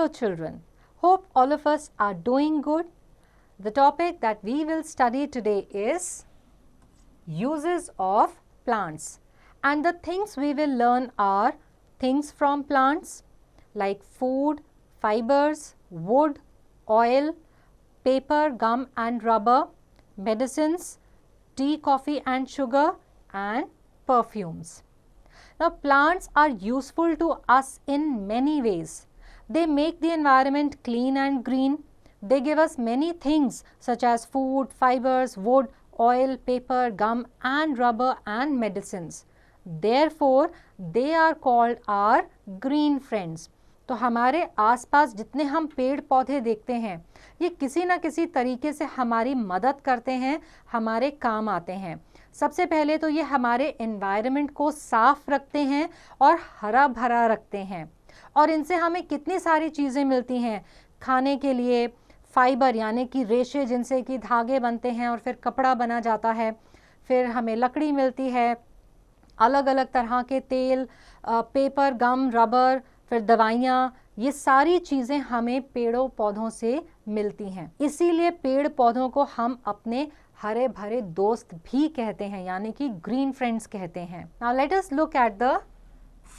Hello children, hope all of us are doing good. The topic that we will study today is uses of plants, and the things we will learn are things from plants like food, fibers, wood, oil, paper, gum and rubber, medicines, tea, coffee and sugar, and perfumes. Now, plants are useful to us in many ways. They make the environment clean and green. They give us many things such as food, fibers, wood, oil, paper, gum and rubber and medicines. Therefore, they are called our green friends. तो हमारे आसपास जितने हम पेड़ पौधे देखते हैं, ये किसी न किसी तरीके से हमारी मदद करते हैं, हमारे काम आते हैं. सबसे पहले तो ये हमारे एनवायरनमेंट को साफ रखते हैं और हरा भरा रखते हैं, और इनसे हमें कितनी सारी चीज़ें मिलती हैं खाने के लिए. फाइबर यानी कि रेशे जिनसे कि धागे बनते हैं और फिर कपड़ा बना जाता है. फिर हमें लकड़ी मिलती है, अलग अलग तरह के तेल, पेपर, गम, रबर, फिर दवाइयाँ. ये सारी चीज़ें हमें पेड़ों पौधों से मिलती हैं. इसीलिए पेड़ पौधों को हम अपने हरे भरे दोस्त भी कहते हैं, यानी कि ग्रीन फ्रेंड्स कहते हैं. Now let us look at the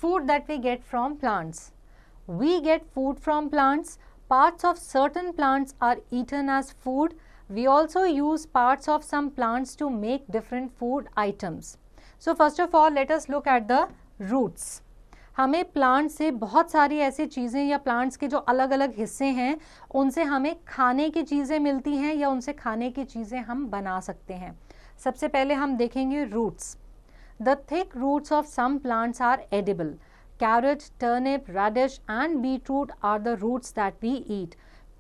food that we get from plants. We get food from plants. Parts of certain plants are eaten as food. We also use parts of some plants to make different food items. So first of all, let us look at the roots. हमें plant से बहुत सारी ऐसी चीज़ें या plants के जो अलग अलग हिस्से हैं उनसे हमें खाने की चीज़ें मिलती हैं या उनसे खाने की चीज़ें हम बना सकते हैं. सबसे पहले हम देखेंगे roots. The thick roots of some plants are edible. Carrot, turnip, radish and beetroot are the roots that we eat.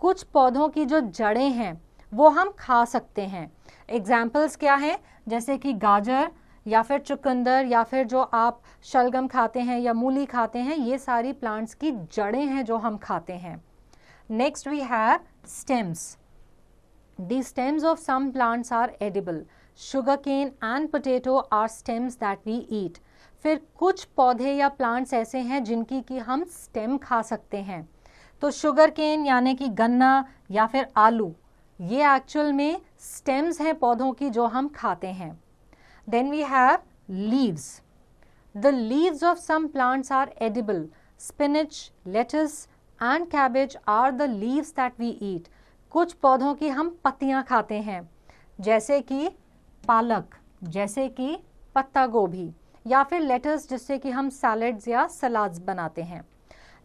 कुछ पौधों की जो जड़ें हैं वो हम खा सकते हैं. एग्जाम्पल्स क्या हैं? जैसे कि गाजर या फिर चुकंदर या फिर जो आप शलगम खाते हैं या मूली खाते हैं, ये सारी प्लांट्स की जड़ें हैं जो हम खाते हैं. Next we have stems. The stems of some plants are edible. Sugarcane and potato are stems that we eat. फिर कुछ पौधे या प्लांट्स ऐसे हैं जिनकी कि हम स्टेम खा सकते हैं. तो शुगर केन यानी कि गन्ना या फिर आलू, ये एक्चुअल में स्टेम्स हैं पौधों की जो हम खाते हैं. Then we have leaves. The leaves of some plants are edible. Spinach, lettuce and cabbage are the leaves that we eat. कुछ पौधों की हम पत्तियां खाते हैं, जैसे कि पालक, जैसे कि पत्ता गोभी, या फिर लेटस जिससे कि हम सैलड्स या सलाड्स बनाते हैं.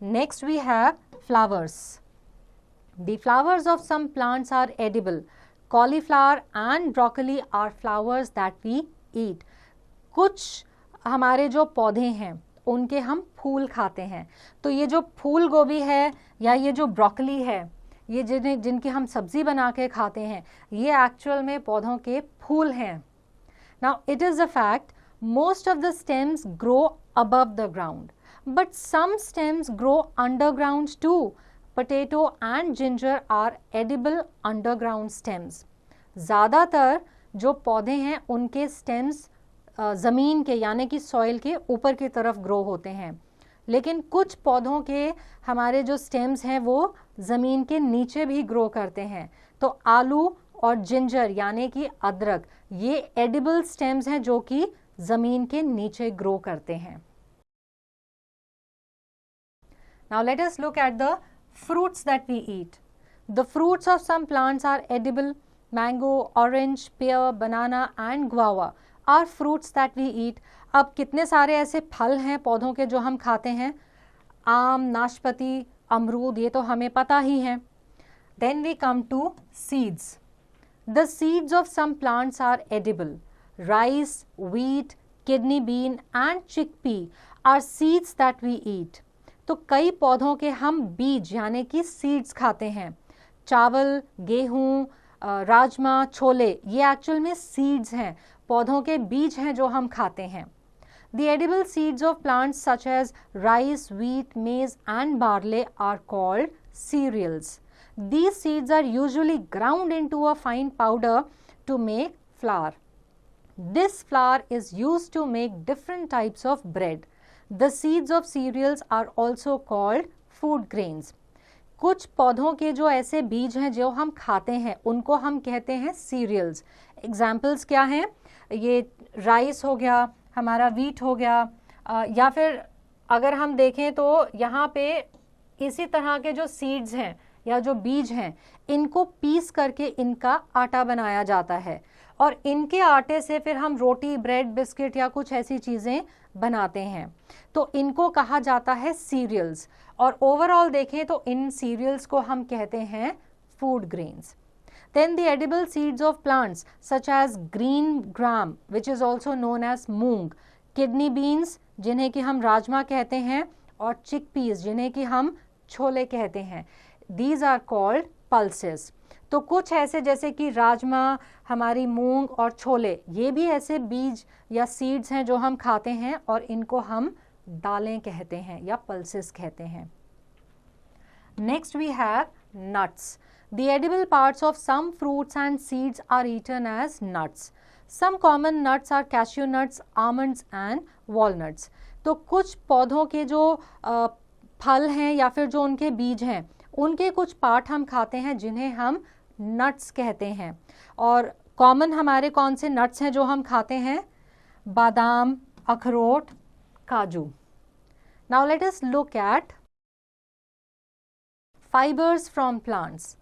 Next we have flowers. The flowers of some plants are edible. Cauliflower and broccoli are flowers that we eat. कुछ हमारे जो पौधे हैं उनके हम फूल खाते हैं. तो ये जो फूल गोभी है या ये जो ब्रोकली है, ये जिनकी हम सब्जी बना के खाते हैं, ये एक्चुअल में पौधों के फूल हैं. Now it is a fact, most of the stems grow above the ground, but some stems grow underground too. Potato and ginger are edible underground stems. ज़्यादातर जो पौधे हैं उनके stems ज़मीन के यानी कि सॉइल के ऊपर की तरफ ग्रो होते हैं, लेकिन कुछ पौधों के हमारे जो stems हैं वो ज़मीन के नीचे भी ग्रो करते हैं. तो आलू और जिंजर यानी कि अदरक, ये एडिबल stems हैं जो कि जमीन के नीचे ग्रो करते हैं. Now let us look at the fruits that we eat. The fruits of some plants are edible. Mango, orange, pear, banana and guava are fruits that we eat. अब कितने सारे ऐसे फल हैं पौधों के जो हम खाते हैं. आम, नाशपाती, अमरूद, ये तो हमें पता ही है. Then we come to seeds. The seeds of some plants are edible. Rice, wheat, kidney bean and chickpea are seeds that we eat. तो कई पौधों के हम बीज यानी कि सीड्स खाते हैं. चावल, गेहूं, राजमा, छोले, ये एक्चुअल में सीड्स हैं, पौधों के बीज हैं जो हम खाते हैं. The edible seeds of plants such as rice, wheat, maize and barley are called cereals. These seeds are usually ground into a fine powder to make flour. This flour is used to make different types of bread. The seeds of cereals are also called food grains. कुछ पौधों के जो ऐसे बीज हैं जो हम खाते हैं उनको हम कहते हैं सीरियल्स। एग्जाम्पल्स क्या हैं? ये राइस हो गया, हमारा वीट हो गया, या फिर अगर हम देखें तो यहाँ पे इसी तरह के जो सीड्स हैं या जो बीज हैं इनको पीस करके इनका आटा बनाया जाता है और इनके आटे से फिर हम रोटी, ब्रेड, बिस्किट या कुछ ऐसी चीज़ें बनाते हैं। तो इनको कहा जाता है सीरियल्स। और ओवरऑल देखें तो इन सीरियल्स को हम कहते हैं food grains. Then the edible seeds of plants such as green gram which is also known as moong, kidney beans जिन्हें कि हम राजमा कहते हैं और chickpeas जिन्हें कि हम छोले कहते हैं, these are called pulses। तो कुछ ऐसे जैसे कि राजमा, हमारी मूंग और छोले, ये भी ऐसे बीज या सीड्स हैं जो हम खाते हैं और इनको हम दालें कहते हैं या पल्सेस कहते हैं। Next we have nuts। The edible parts of some fruits and seeds are eaten as nuts. Some common nuts are cashew nuts, almonds and walnuts. तो कुछ पौधों के जो फल हैं या फिर जो उनके बीज हैं उनके कुछ पार्ट हम खाते हैं जिन्हें हम नट्स कहते हैं। और कॉमन हमारे कौन से नट्स हैं जो हम खाते हैं? बादाम, अखरोट, काजू। Now let us look at fibers from plants.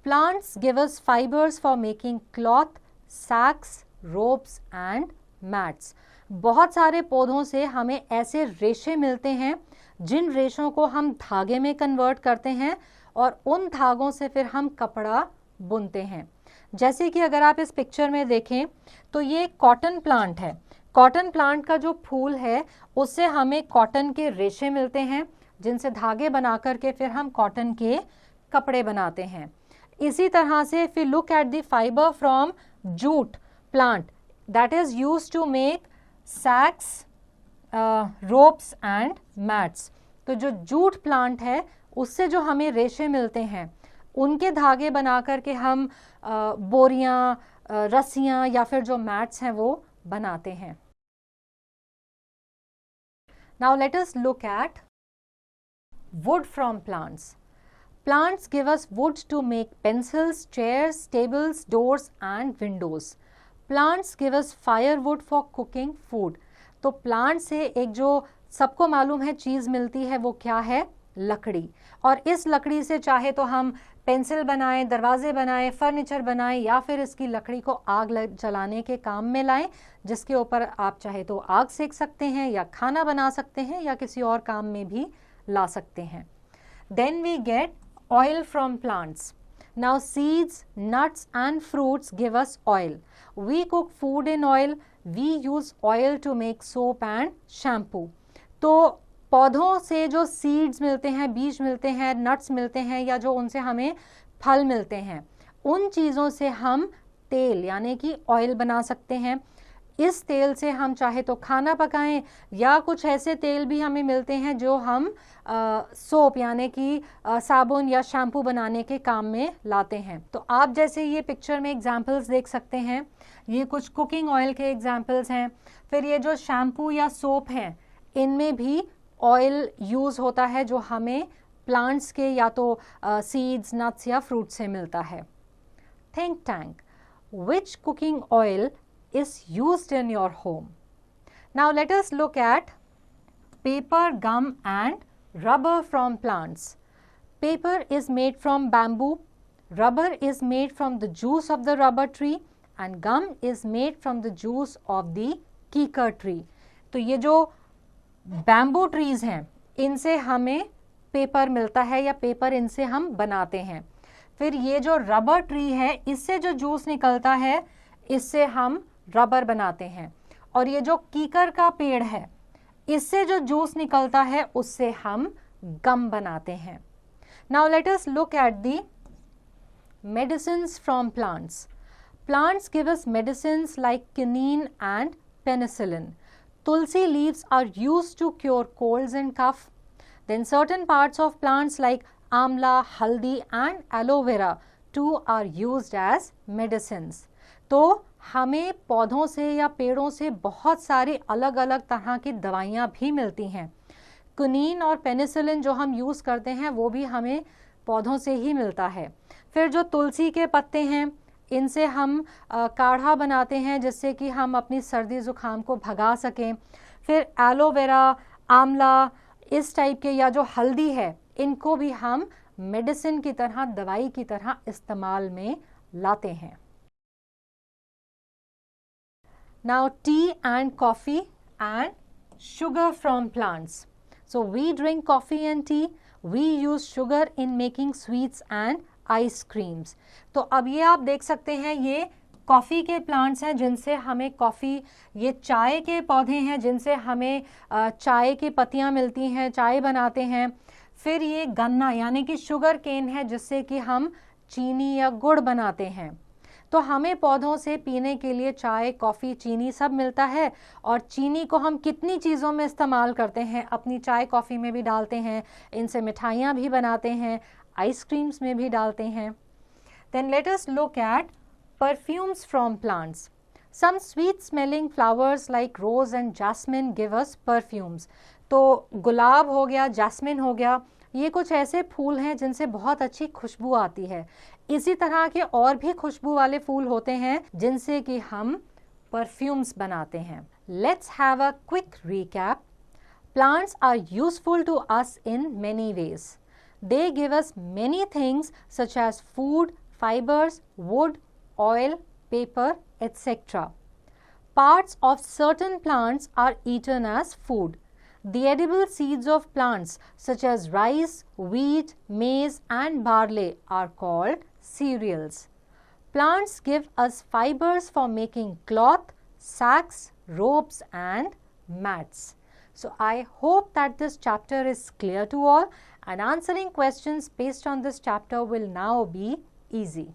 Plants give us fibers for making cloth, sacks, ropes and mats. बहुत सारे पौधों से हमें ऐसे रेशे मिलते हैं जिन रेशों को हम धागे में कन्वर्ट करते हैं और उन धागों से फिर हम कपड़ा बुनते हैं। जैसे कि अगर आप इस पिक्चर में देखें तो ये कॉटन प्लांट है। कॉटन प्लांट का जो फूल है उससे हमें कॉटन के रेशे मिलते हैं जिनसे धागे बना करके फिर हम कॉटन के कपड़े बनाते हैं। इसी तरह से if you look at the fibre from jute plant that is used to make sacks, ropes and mats. तो जो जूट प्लांट है उससे जो हमें रेशे मिलते हैं उनके धागे बना करके हम बोरियां, रस्सियां या फिर जो मैट्स हैं वो बनाते हैं। Now let us look eight wood from plants. Plants give us wood to make pencils, chairs, tables, doors and windows. Plants give us firewood for cooking food. तो प्लांट से एक जो सबको मालूम है चीज़ मिलती है वो क्या है? लकड़ी। और इस लकड़ी से चाहे तो हम पेंसिल बनाएं, दरवाजे बनाएं, फर्नीचर बनाएं या फिर इसकी लकड़ी को आग जलाने के काम में लाएं जिसके ऊपर आप चाहे तो आग सेक सकते हैं या खाना बना सकते हैं या किसी और काम में भी ला सकते हैं। Then we get oil from plants. Now seeds, nuts and fruits give us oil. We cook food in oil. We use oil to make soap and shampoo. तो पौधों से जो सीड्स मिलते हैं, बीज मिलते हैं, नट्स मिलते हैं या जो उनसे हमें फल मिलते हैं उन चीज़ों से हम तेल यानी कि ऑयल बना सकते हैं। इस तेल से हम चाहे तो खाना पकाएं या कुछ ऐसे तेल भी हमें मिलते हैं जो हम सोप यानी कि साबुन या शैम्पू बनाने के काम में लाते हैं। तो आप जैसे ये पिक्चर में एग्जांपल्स देख सकते हैं, ये कुछ कुकिंग ऑयल के एग्जांपल्स हैं। फिर ये जो शैम्पू या सोप हैं इनमें भी ऑयल यूज़ होता है जो हमें प्लांट्स के या तो सीड्स, नट्स या फ्रूट से मिलता है। Think tank, which cooking oil is used in your home? Now let us look at paper, gum and rubber from plants. Paper is made from bamboo, rubber is made from the juice of the rubber tree and gum is made from the juice of the kikar tree. तो ये जो bamboo trees हैं इनसे हमें paper मिलता है या paper इनसे हम बनाते हैं। फिर ये जो रबर ट्री है इससे जो जूस निकलता है इससे हम रबर बनाते हैं। और ये जो कीकर का पेड़ है इससे जो जूस निकलता है उससे हम गम बनाते हैं। Now let us look at the medicines from plants. Plants give us medicines like quinine and penicillin. Tulsi leaves are used to cure colds and cough. Then certain parts of plants like amla, haldi and aloe vera too are used as medicines. तो हमें पौधों से या पेड़ों से बहुत सारी अलग अलग तरह की दवाइयाँ भी मिलती हैं। क्विनीन और पेनिसिलिन जो हम यूज़ करते हैं वो भी हमें पौधों से ही मिलता है। फिर जो तुलसी के पत्ते हैं, इनसे हम काढ़ा बनाते हैं जिससे कि हम अपनी सर्दी ज़ुकाम को भगा सकें। फिर एलोवेरा, आंवला, इस टाइप के, या जो हल्दी है, इनको भी हम मेडिसिन की तरह, दवाई की तरह इस्तेमाल में लाते हैं। Now tea and coffee and sugar from plants. So we drink coffee and tea. We use sugar in making sweets and ice creams. तो अब ये आप देख सकते हैं, ये कॉफ़ी के प्लांट्स हैं जिनसे हमें कॉफ़ी, ये चाय के पौधे हैं जिनसे हमें चाय की पत्तियाँ मिलती हैं, चाय बनाते हैं। फिर ये गन्ना यानी कि शुगर केन है जिससे कि हम चीनी या गुड़ बनाते हैं। तो हमें पौधों से पीने के लिए चाय, कॉफ़ी, चीनी सब मिलता है। और चीनी को हम कितनी चीज़ों में इस्तेमाल करते हैं, अपनी चाय कॉफ़ी में भी डालते हैं, इनसे मिठाइयाँ भी बनाते हैं, आइसक्रीम्स में भी डालते हैं। Then let us look at perfumes from plants. Some sweet smelling flowers like rose and jasmine give us perfumes. तो गुलाब हो गया, जैस्मिन हो गया, ये कुछ ऐसे फूल हैं जिनसे बहुत अच्छी खुशबू आती है। इसी तरह के और भी खुशबू वाले फूल होते हैं जिनसे कि हम परफ्यूम्स बनाते हैं। Let's have a quick recap. Plants are useful to us in many ways. They give us many things such as food, fibers, wood, oil, paper, etc. Parts of certain plants are eaten as food. The edible seeds of plants such as rice, wheat, maize and barley are called cereals. Plants give us fibers for making cloth, sacks, ropes and mats. So I hope that this chapter is clear to all, and answering questions based on this chapter will now be easy.